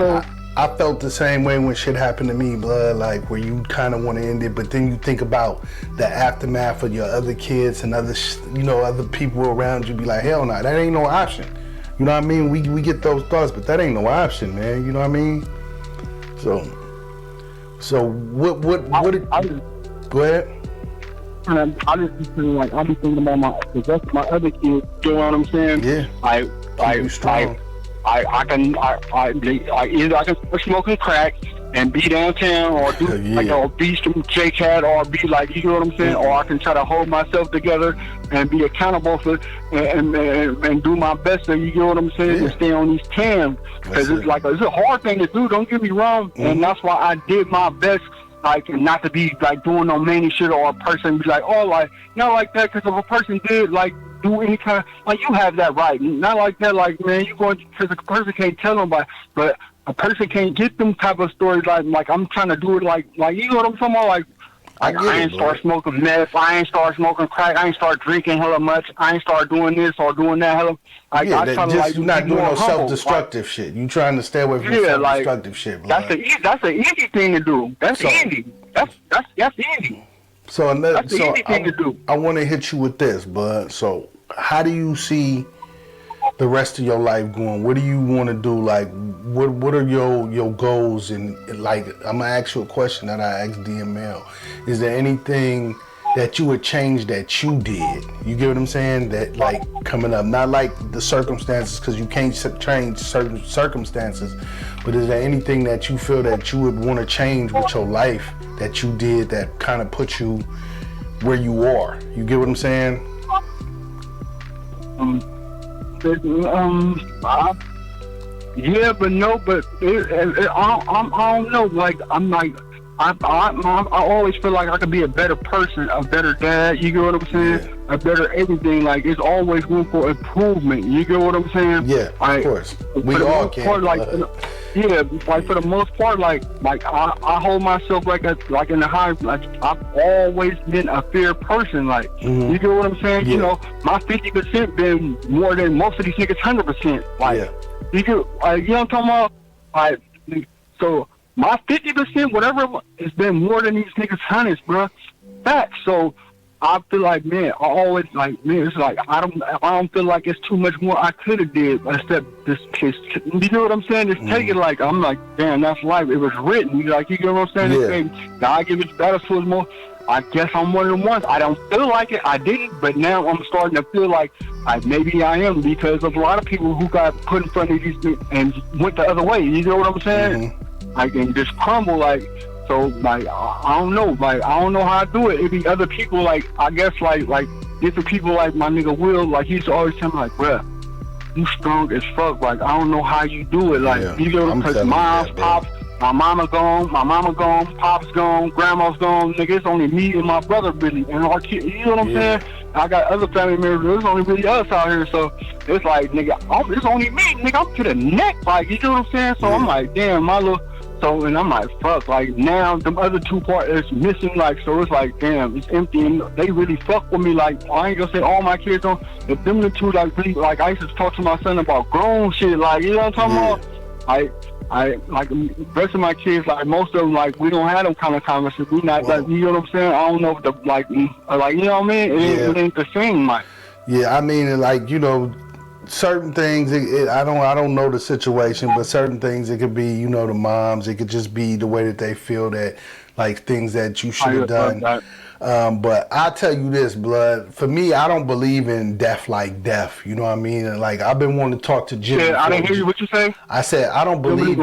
I felt the same way when shit happened to me, blood, like where you kind of want to end it, but then you think about the aftermath of your other kids and other, other people around you, be like, hell no, that ain't no option. You know what I mean? We get those thoughts, but that ain't no option, man. You know what I mean? So what go ahead. And I just be feeling like, I be thinking about my other kids, you know what I'm saying? Yeah. I strong. I can either I can start smoking crack and be downtown, or do or be some J-Cat, or be like, you know what I'm saying, or I can try to hold myself together and be accountable for and do my best, and you know what I'm saying, and stay on these cams, because it's a hard thing to do. Don't get me wrong, and that's why I did my best. Like, not to be like doing no many shit, or a person be like, oh, like, not like that, because if a person did like do any kind of, like, you have that right, not like that, like, man, you going, because a person can't tell them, but a person can't get them type of stories like I'm trying to do it, like you know what I'm talking about, like I ain't start smoking meth, I ain't start smoking crack, I ain't start drinking hella much, I ain't start doing this or doing that hella. Like, you're not doing no self-destructive shit. You trying to stay away from self-destructive shit, blood. That's an easy thing to do. That's easy. That's easy. That's the easy thing to do. I want to hit you with this, bud. So, how do you see the rest of your life going? What do you want to do? Like, what are your goals? And, like, I'm gonna ask you a question that I asked DML. Is there anything that you would change that you did? You get what I'm saying? That, like, coming up, not like the circumstances, because you can't change certain circumstances, but is there anything that you feel that you would want to change with your life that you did that kind of put you where you are? You get what I'm saying? Yeah, but no, but I don't know. Like, I always feel like I could be a better person, a better dad. You get what I'm saying? Yeah. A better everything. Like, it's always room for improvement. You get what I'm saying? Yeah, of course. We all can. Like, for the most part, like I hold myself like in the high. Like, I've always been a fair person. Like, you get what I'm saying? Yeah. You know, my 50% been more than most of these niggas 100%. Like, you get, you know what I'm talking about? Like, so. My 50%, whatever, has been more than these niggas' hundreds, bro. Facts. So I feel like, man, I always like, man, it's like I don't feel like it's too much more I could have did except this piss. You know what I'm saying? Just take it like, I'm like, damn, that's life. It was written. Like, you know what I'm saying? Yeah. God give it better to us more. I guess I'm one of the ones. I don't feel like it. I didn't, but now I'm starting to feel like maybe I am, because of a lot of people who got put in front of these and went the other way. You know what I'm saying? I can just crumble, like, so, like, I don't know, like, I don't know how I do it. It be other people, like, I guess, like different people, like my nigga Will, like, he used to always tell me, like, bruh, you strong as fuck, like, I don't know how you do it, like, you know, because mom's, pops, my mama gone, pop's gone, grandma's gone, nigga, it's only me and my brother, really, and our kids, you know what I'm saying? I got other family members, there's only really us out here, so it's like, nigga, it's only me, nigga, I'm to the neck, like, you know what I'm saying? So I'm like, damn, my little... So, and I'm like, fuck, like, now the other two parts is missing, like, so it's like, damn, it's empty, and they really fuck with me, like, I ain't gonna say all my kids don't, but them the two, like, really, like, I used to talk to my son about grown shit, like, you know what I'm talking about? I, like, the rest of my kids, like, most of them, like, we don't have them kind of conversations, we not, like, you know what I'm saying? I don't know if the, like, you know what I mean? It ain't the same, like. Yeah, I mean, like, you know, certain things, I don't know the situation, but certain things, it could be, you know, the moms, it could just be the way that they feel that, like, things that you should have done. But I tell you this, blood, for me, I don't believe in death like death, you know what I mean? And, like, I've been wanting to talk to Jimmy. Yeah, I didn't hear you, what you say? I said, I don't believe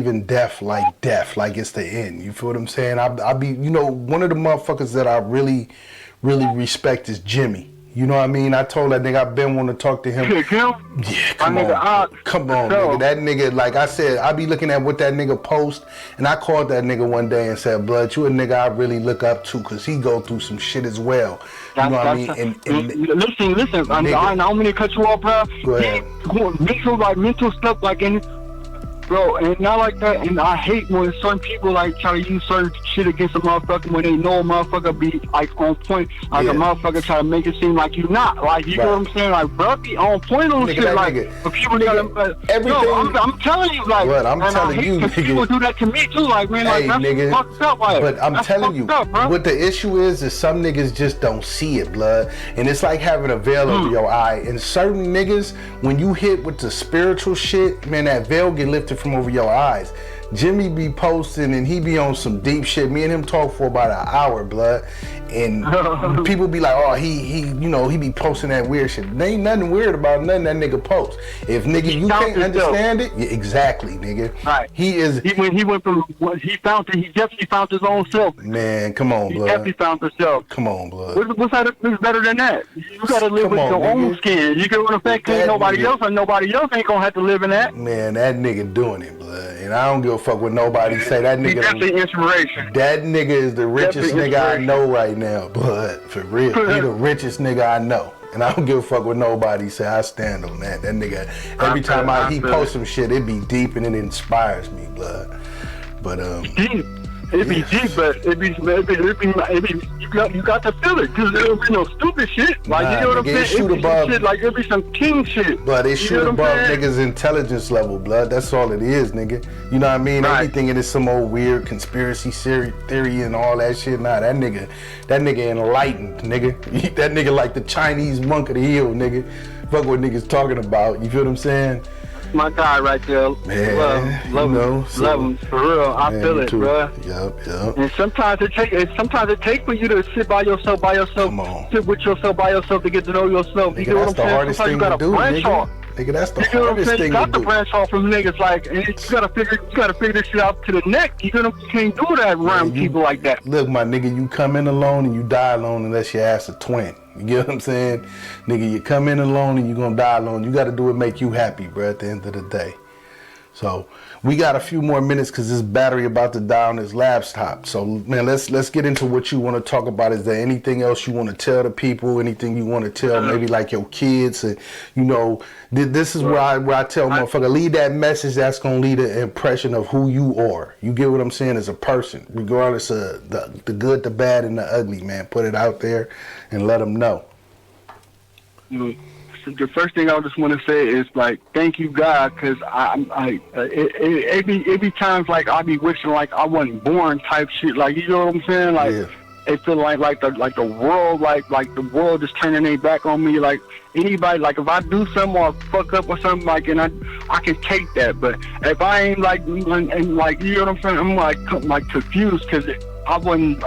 in death, like it's the end, you feel what I'm saying? I be, you know, one of the motherfuckers that I really really respect is Jimmy. You know what I mean? I told that nigga I've been wanting to talk to him. Yeah, come on. Come on, nigga. That nigga, like I said, I be looking at what that nigga post, and I called that nigga one day and said, blood, you a nigga I really look up to, because he go through some shit as well. You know what I mean? Listen, I don't mean to cut you off, bro. Go ahead. Mental stuff, like, in bro, and not like that. And I hate when certain people like try to use certain shit against a motherfucker when they know a motherfucker be like on point. Like a motherfucker try to make it seem like you not. Like, you know what I'm saying? Like, bro, be on point on shit. Like, but people everything. No, I'm telling you, like, what I'm telling you, nigga. People do that to me too. Like, man, like, that's nigga, fucked up. Like, but I'm telling you, what the issue is some niggas just don't see it, blood. And it's like having a veil over your eye. And certain niggas, when you hit with the spiritual shit, man, that veil get lifted from over your eyes. Jimmy be posting and he be on some deep shit. Me and him talk for about an hour, blood. And people be like, oh, he you know, he be posting that weird shit. There ain't nothing weird about nothing that nigga posts. If nigga you can't understand it, yeah, exactly, nigga. Right. He definitely found his own self. Man, come on, blood. He definitely found himself. Come on, blood. What's better than that? You gotta live with your own skin. You get what I'm saying? Cause nobody else ain't gonna have to live in that. Man, that nigga doing it, blood. And I don't give a fuck what nobody say. That nigga definitely inspiration. That nigga is the richest nigga I know right now, but for real, he the richest nigga I know. And I don't give a fuck what nobody say. I stand on that. That nigga, every time he posts some shit, it be deep and it inspires me, blood. But It be deep, but it be you got to feel it, cause it'll be no stupid shit. Like, you know what I'm saying? Shoot above, shit, like, it'll be some king shit. But it shoot above niggas' intelligence level, blood. That's all it is, nigga. You know what I mean? Right. Everything in is some old weird conspiracy theory and all that shit. Nah, that nigga enlightened, nigga. That nigga like the Chinese monk of the hill, nigga. Fuck what niggas talking about. You feel what I'm saying? My guy right there. Man, love him for real. I feel it, bro. Yep. And sometimes it takes for you to sit by yourself, sit with yourself by yourself to get to know yourself. Nigga, that's the hardest thing to do, nigga. Nigga, that's the hardest thing to do. You got to branch off from niggas, like, and you gotta figure this shit out to the neck. You can't do that around people like that. Look, my nigga, you come in alone and you die alone unless your ass a twin. You get what I'm saying? Nigga, you come in alone and you gonna die alone. You gotta do what make you happy, bro, at the end of the day. So we got a few more minutes because this battery about to die on this laptop. So man, let's get into what you want to talk about. Is there anything else you want to tell the people? Anything you want to tell maybe like your kids? And you know, this is where I tell motherfucker, leave that message that's gonna leave an impression of who you are. You get what I'm saying as a person, regardless of the good, the bad, and the ugly. Man, put it out there and let them know. The first thing I just want to say is, like, thank you, God, because it be times like I be wishing like I wasn't born type shit. Like, you know what I'm saying? Like, it feel like the world like the world just turning their back on me. Like, anybody, like, if I do something or fuck up or something, like, and I can take that. But if I ain't like, and like, you know what I'm saying? I'm like confused because I wasn't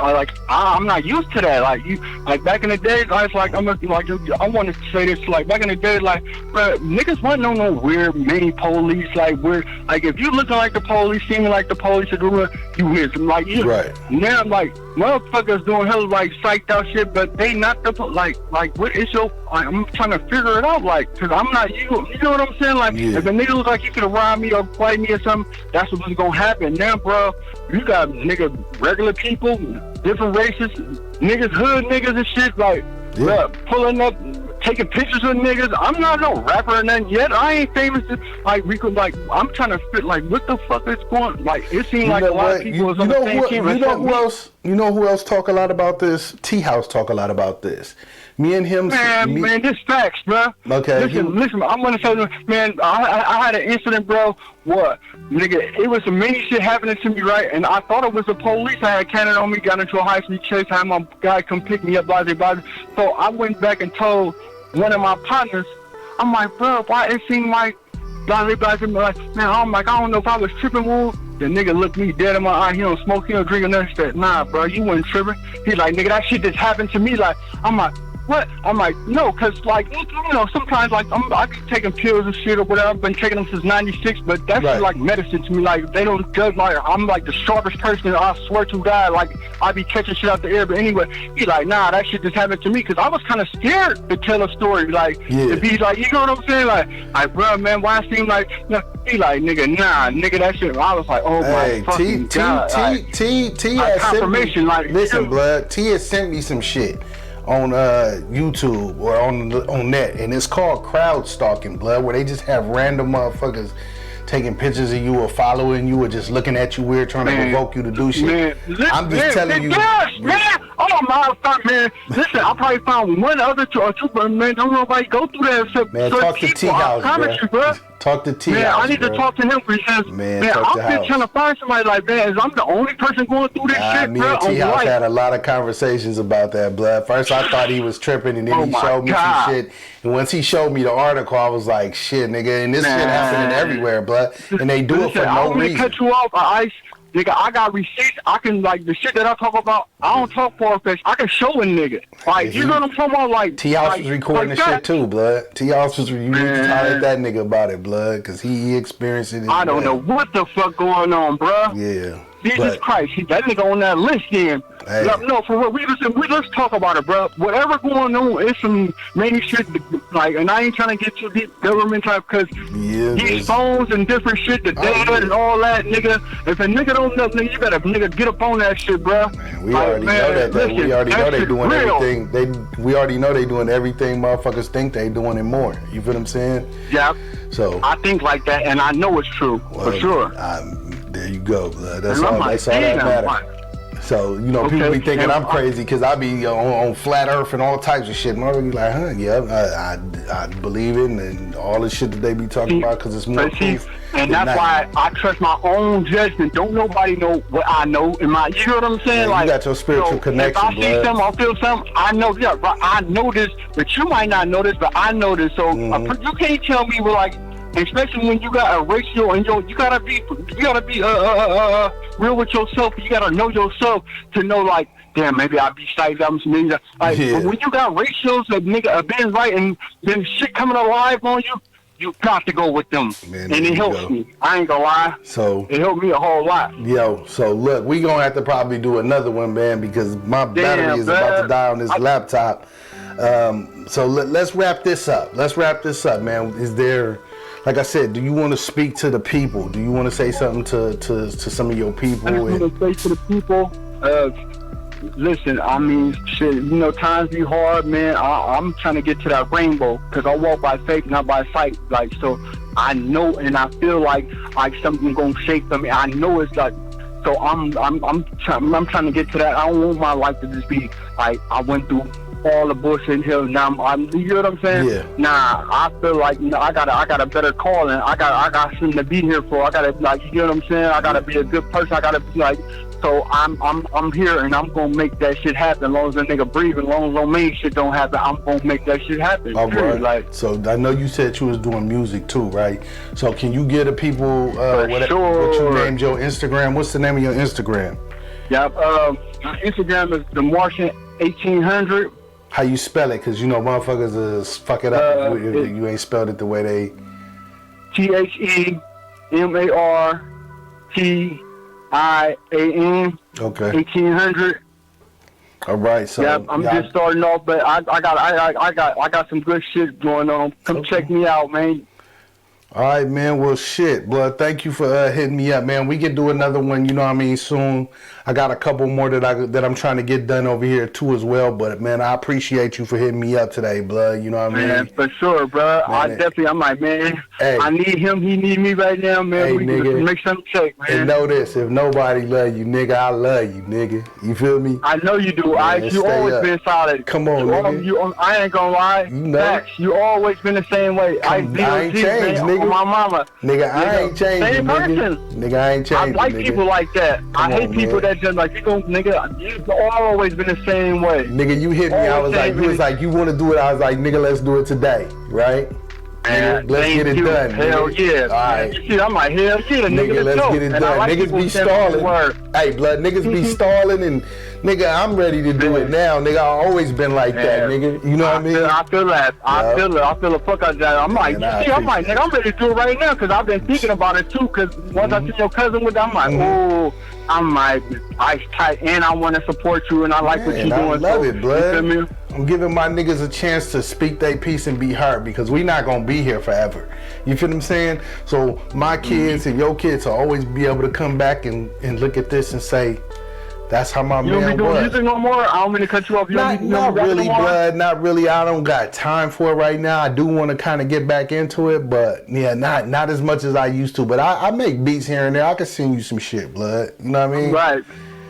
I'm not used to that. Like back in the day, I was like, I want to say this, like back in the day, like, bro, niggas wasn't no weird mini police, like weird. Like if you looking like the police, seeming like the police are doing, you hear some like you. Right. Now like motherfuckers doing hella like psyched out shit, but they not the like what is your? I'm trying to figure it out, like, cause I'm not you. You know what I'm saying? Like if a nigga look like he could rob me or fight me or something, that's what's gonna happen. Now, bro, you got nigga regular people, different races, niggas, hood niggas and shit, like, pulling up, taking pictures of niggas. I'm not no rapper or nothing yet. I ain't famous. Like, we could, like, I'm trying to fit, like, what the fuck is going, like, it seems like a lot of people is on the same team. You know who else talk a lot about this? T-House talk a lot about this. Me and him. Man, this facts, bro. Okay. Listen, I'm gonna tell you, man. I had an incident, bro. What, nigga? It was some many shit happening to me, right? And I thought it was the police. I had a cannon on me, got into a high-speed chase, had my guy come pick me up, blah. So I went back and told one of my partners, I'm like, bro, why it seemed like blah. Like, man, I'm like, I don't know if I was tripping, woo. The nigga looked me dead in my eye. He don't smoke, he don't drink, and nothing. Said, nah, bro, you wasn't tripping. He's like, nigga, that shit just happened to me. Like, I'm like, what? I'm like, no, cause like, you know, sometimes like I be taking pills and shit or whatever. I've been taking them since '96, but that's Right. like medicine to me. Like they don't judge. Like I'm like the sharpest person. I swear to God, like I be catching shit out the air. But anyway, he like, nah, that shit just happened to me, cause I was kind of scared to tell a story. Like if he's like, you know what I'm saying? Like, bro, man, why it seem like, no, he like, nigga, nah, nigga, that shit. I was like, oh my fucking God. T has confirmation, sent me, like, listen, dude. blood. T has sent me some shit on YouTube or on net, and it's called crowd stalking, blood, where they just have random motherfuckers taking pictures of you or following you or just looking at you weird, trying to provoke you to do shit. I'm just telling you. Yes, man. Oh my God, man. Listen, I probably found one other two, but man, don't nobody go through that. Except Man, talk to T House, bro. Talk to T Man, House, I need to talk to him because man, talk to I've been House. trying to find somebody like that. I'm the only person going through this shit, Me bro. and T House had a lot of conversations about that, blood. First, I thought he was tripping, and then he showed me some shit. And once he showed me the article, I was like, shit, nigga. And this shit happening everywhere, blood. And they do it for no reason. I cut you off, Ice. Nigga, I got receipts. I can, like, the shit that I talk about, I don't talk far-fetched. I can show a nigga. Like, you know what I'm talking about? Like, T-House was recording the shit too, blood. T-House was, you need to holler at that nigga about it, blood, because he experienced it. I don't know what the fuck going on, bruh. Yeah. Jesus Christ, that nigga on that list then. Hey. No, for real, let's talk about it, bro. Whatever going on, it's some many shit, like, and I ain't trying to get too deep government type, because these phones and different shit, the data and all that, nigga. If a nigga don't know, nigga, you better, nigga, get up on that shit, bro. Man, we already know that. We already know they doing everything. We already know they doing everything motherfuckers think they doing and more. You feel what I'm saying? Yeah. So I think like that, and I know it's true, for sure. There you go, blood. That's all that matters. So, you know, people be thinking I'm crazy because I be on flat earth and all types of shit. And I be like, huh, yeah, I believe it and all the shit that they be talking about because it's more proof. And that's why I trust my own judgment. Don't nobody know what I know in my, you know what I'm saying? Yeah, like, you got your spiritual connection, if I see something, I feel something, I know, I know this, but you might not know this, but I know this. So you can't tell me, like, especially when you got a ratio and you gotta be real with yourself. You gotta know yourself to know, like, damn, maybe I be psyched. Like, but when you got ratios of nigga being right and then shit coming alive on you, you got to go with them, and it helps me. I ain't gonna lie. So it helped me a whole lot. Yo, so look, we gonna have to probably do another one, man, because my battery is about to die on this laptop. So let's wrap this up. Man. Is there? Like I said, do you want to speak to the people? Do you want to say something to some of your people? I just want to say to the people, listen, I mean, shit, you know, times be hard, man. I'm trying to get to that rainbow because I walk by faith, not by sight. Like, so I know and I feel like something's going to shake for me. I know it's like, so I'm trying to get to that. I don't want my life to just be like I went through all the bullshit in here. Now you know what I'm saying? Yeah. Nah, I feel like I got a better calling. I got something to be here for. I gotta, like, you know what I'm saying? I gotta be a good person. I gotta be like, so I'm here and I'm gonna make that shit happen. As long as that nigga breathing, as long as no main shit don't happen, I'm gonna make that shit happen. All right. Like, so I know you said you was doing music too, right? So can you get the people what you named your Instagram? What's the name of your Instagram? Yeah, my Instagram is the Martian 1800. How you spell it? Because you know motherfuckers fuck it up if you ain't spelled it the way they. TheMartian. Okay. 1800. All right. So yeah, I'm just starting off, but I got some good shit going on. Come check me out, man. All right, man. Well, shit, blood. Thank you for hitting me up, man. We can do another one. You know what I mean? Soon. I got a couple more that I'm trying to get done over here too as well. But man, I appreciate you for hitting me up today, blood. You know what I mean? Man, for sure, bro. I'm like, man. Hey, I need him. He need me right now, man. Hey, we nigga, can make something shake, man. And know this: if nobody love you, nigga, I love you, nigga. You feel me? I know you do. You always been solid. Come on, nigga. I ain't gonna lie. You know. You always been the same way. I ain't changed, nigga. My mama. Nigga, I ain't changed. Same person. Nigga, I ain't changed. I like people like that. I hate people that just like, you know, nigga, you've always been the same way. Nigga, you hit me. I was like, you want to do it? I was like, nigga, let's do it today, right? nigga. Let's Thank get it you. done. Hell nigga. yeah. All right. Shit, I'm like, hell yeah, Nigga, let's get it done. Like niggas be stalling. Hey, blood, niggas be stalling, and nigga, I'm ready to do it now. Nigga, I always been like that, nigga. You know what I mean? I feel that. I feel the fuck out of that. I'm like, Man, I'm like, nigga, I'm ready to do it right now because I've been thinking about it too. Because once I see your cousin with that, I'm like, oh, I'm like, ice tight, and I want to support you, and I like what you're doing. I love it, blood. You feel me? I'm giving my niggas a chance to speak their piece and be heard because we not gonna be here forever. You feel what I'm saying? So my kids and your kids will always be able to come back and look at this and say, that's how my man was. You don't be doing music no more? I don't mean to cut you off. Not really, blood. Not really. I don't got time for it right now. I do want to kind of get back into it, but yeah, not as much as I used to. But I make beats here and there. I can send you some shit, blood. You know what I mean? Right.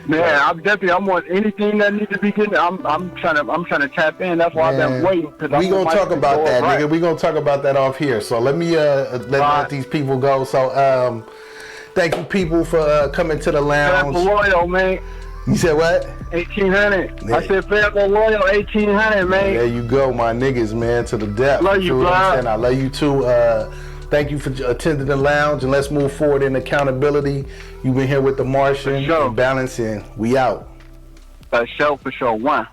Man, I'm on anything that needs to be getting. I'm trying to tap in. That's why I've been waiting. We gonna talk about that, nigga. We gonna talk about that off here. So let me let these people go. So thank you, people, for coming to the lounge. For loyal, man. You said what? 1800. Yeah. I said fair for loyal 1800, man. There you go, my niggas, man, to the depth. Love you, bro. I love you too. Thank you for attending the lounge, and let's move forward in accountability. You've been here with the Martian and Balancing. We out. For sure. One.